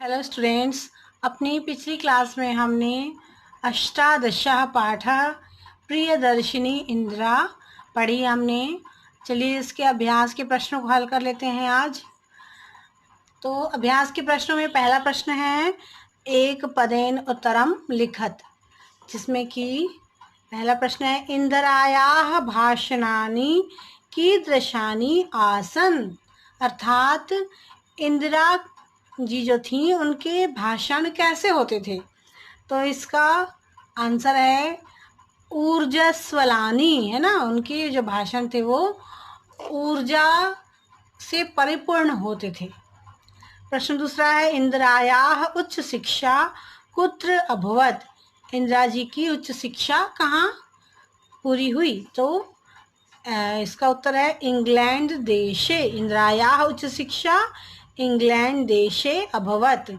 Hello students, अपनी पिछली class में हमने अष्टादशः पाठः प्रियदर्शिनी इंदिरा पढ़ी हमने। चलिए इसके अभ्यास के प्रश्नों को हल कर लेते हैं आज। तो अभ्यास के प्रश्नों में पहला प्रश्न है एक पदेन उत्तरम लिखत, जिसमें कि पहला प्रश्न है इंदिरायाः भाषणानि कीदृशानि आसन्, अर्थात इंदिरा जी जो थी उनके भाषण कैसे होते थे। तो इसका आंसर है ऊर्जस्वलानी, है ना। उनके जो भाषण थे वो ऊर्जा से परिपूर्ण होते थे। प्रश्न दूसरा है इंदिरायाः उच्च शिक्षा कुत्र अभवत, इंदिरा जी की उच्च शिक्षा कहाँ पूरी हुई। तो इसका उत्तर है इंग्लैंड देशे, इंदिरायाः उच्च शिक्षा इंग्लैंड देशे अभवत।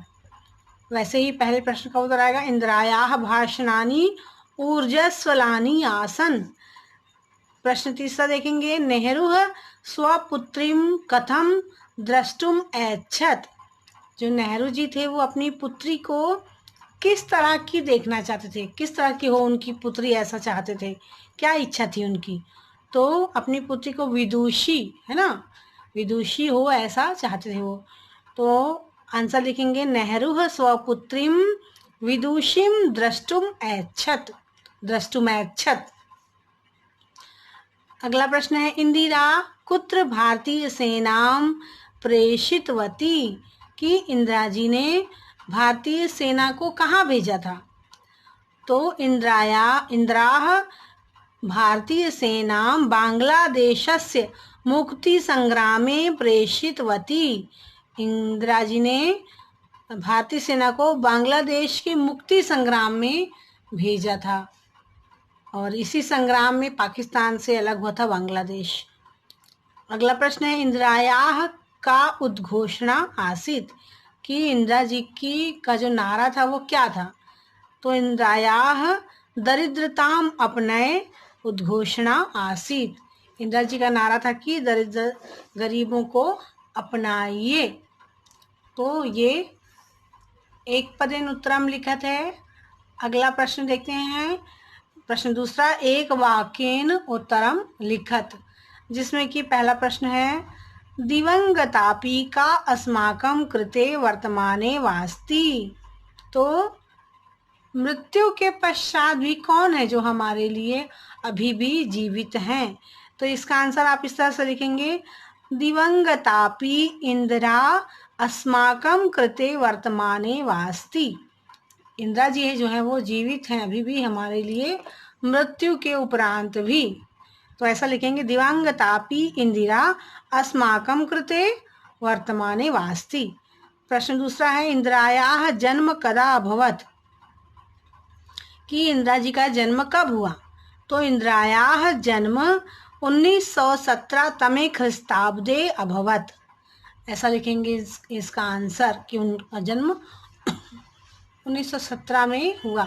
वैसे ही पहले प्रश्न का उत्तर आएगा इंदिरायाः भाषणानि ऊर्जस्वलानि आसन्। प्रश्न तीसरा देखेंगे नेहरू स्वपुत्रीं कथम द्रष्टुम ऐच्छत्, जो नेहरू जी थे वो अपनी पुत्री को किस तरह की देखना चाहते थे, किस तरह की हो उनकी पुत्री, ऐसा चाहते थे, क्या इच्छा थी उनकी। तो अपनी पुत्री को विदुषी, है ना, विदुषी हो ऐसा चाहते थे वो। तो आंसर लिखेंगे नेहरू स्वपुत्रीं विदुषीं द्रष्टुम ऐच्छत्, द्रष्टुम ऐच्छत्। अगला प्रश्न है इंदिरा कुत्र भारतीय सेनां प्रेषितवती, कि इंदिरा जी ने भारतीय सेना को कहाँ भेजा था। तो इंदिराः भारतीय सेनां बांग्लादेशस्य मुक्ति संग्रामे प्रेषितवती, इंदिरा जी ने भारतीय सेना को बांग्लादेश के मुक्ति संग्राम में भेजा था, और इसी संग्राम में पाकिस्तान से अलग हुआ था बांग्लादेश। अगला प्रश्न है इंदिरायाः का उद्घोषणा आसीत, कि इंदिरा जी की का जो नारा था वो क्या था। तो इंदिरायाः दरिद्रताम अपनय उद्घोषणा आसीत, इंदिरा जी का नारा था कि दरिद्र गरीबों को अपनाइए। तो ये एक पदेन उत्तरम लिखत है। अगला प्रश्न देखते हैं, प्रश्न दूसरा एक वाक्येन उत्तरम लिखत, जिसमें कि पहला प्रश्न है दिवंगतापि का अस्माकं कृते वर्तमाने वास्ति, तो मृत्यु के पश्चात भी कौन है जो हमारे लिए अभी भी जीवित हैं। तो इसका आंसर आप इस तरह से लिखेंगे दिवंगतापि इंदिरा अस्माकं कृते वर्तमाने वास्ति, इंदिरा जी जो है वो जीवित हैं अभी भी हमारे लिए मृत्यु के उपरांत भी। तो ऐसा लिखेंगे दिवंगतापि इंदिरा अस्माकं कृते वर्तमाने वास्ति। प्रश्न दूसरा है इंदिरायाः जन्म कदा अभवत, कि इंदिरा जी का जन्म कब हुआ। तो इंदिरायाः जन्म 1917 तमे ख्रिस्ताब्दे अभवत, ऐसा लिखेंगे इसका आंसर कि उनका जन्म 1917 में हुआ।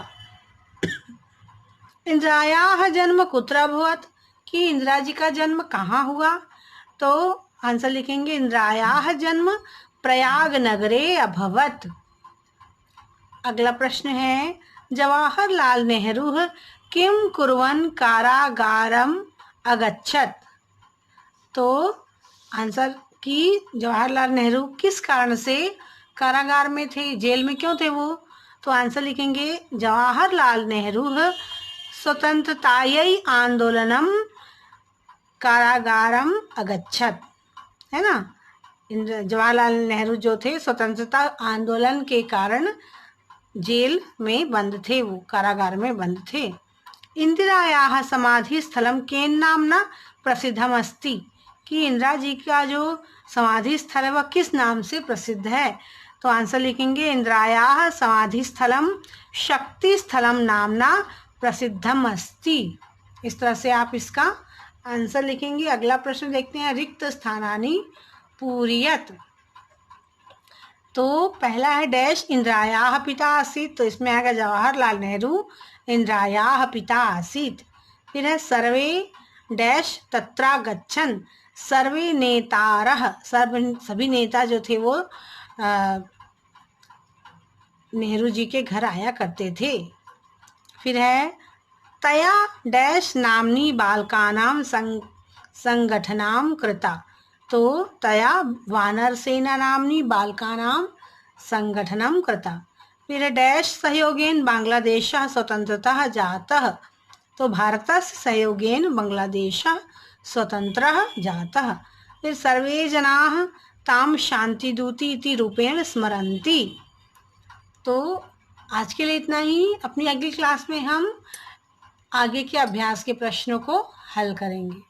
इंदिरायाः जन्म कुत्र अभवत, कि इंदिरा जी का जन्म कहाँ हुआ। तो आंसर लिखेंगे इंदिरायाः जन्म प्रयाग नगरे अभवत। अगला प्रश्न है जवाहरलाल नेहरू किम कुर्वन् कारागारम अगच्छत, तो आंसर कि जवाहरलाल नेहरू किस कारण से कारागार में थे, जेल में क्यों थे वो। तो आंसर लिखेंगे जवाहरलाल नेहरू स्वतंत्रतायै आंदोलनम कारागारम अगच्छत, है ना। जवाहरलाल नेहरू जो थे स्वतंत्रता आंदोलन के कारण जेल में बंद थे, वो कारागार में बंद थे। इंदिरायाः समाधि स्थलम केन नामना प्रसिद्धम अस्ति, कि इंदिरा जी का जो समाधि स्थल है वह किस नाम से प्रसिद्ध है। तो आंसर लिखेंगे इंदिरायाः समाधि स्थलम शक्ति स्थलम नामना प्रसिद्धम अस्ति। इस तरह से आप इसका आंसर लिखेंगे। अगला प्रश्न देखते हैं रिक्त स्थानानि पूरयत, तो पहला है डैश इंदिरायाः पिता आसीत, तो इसमें आएगा जवाहरलाल नेहरू इंदिरायाः पिता आसीत। फिर है सर्वे डैश तत्रा गच्छन्, सर्वे नेतारः, सभी नेता जो थे वो नेहरू जी के घर आया करते थे। फिर है तया डैश नामनी बालकानां संगठनां कृता। तो तया वानर सेना नामनी बालकानां संगठनं कृता। फिर डैश सहयोगेन बांग्लादेशः स्वतंत्रतः जातः। तो भारतस्य सहयोगेन बांग्लादेशः स्वतंत्रः जातः। फिर सर्वे जनाः तां शांतिदूती इति रूपेण स्मरन्ति। तो आज के लिए इतना ही। अपनी अगली क्लास में हम आगे के अभ्यास के प्रश्नों को हल करेंगे।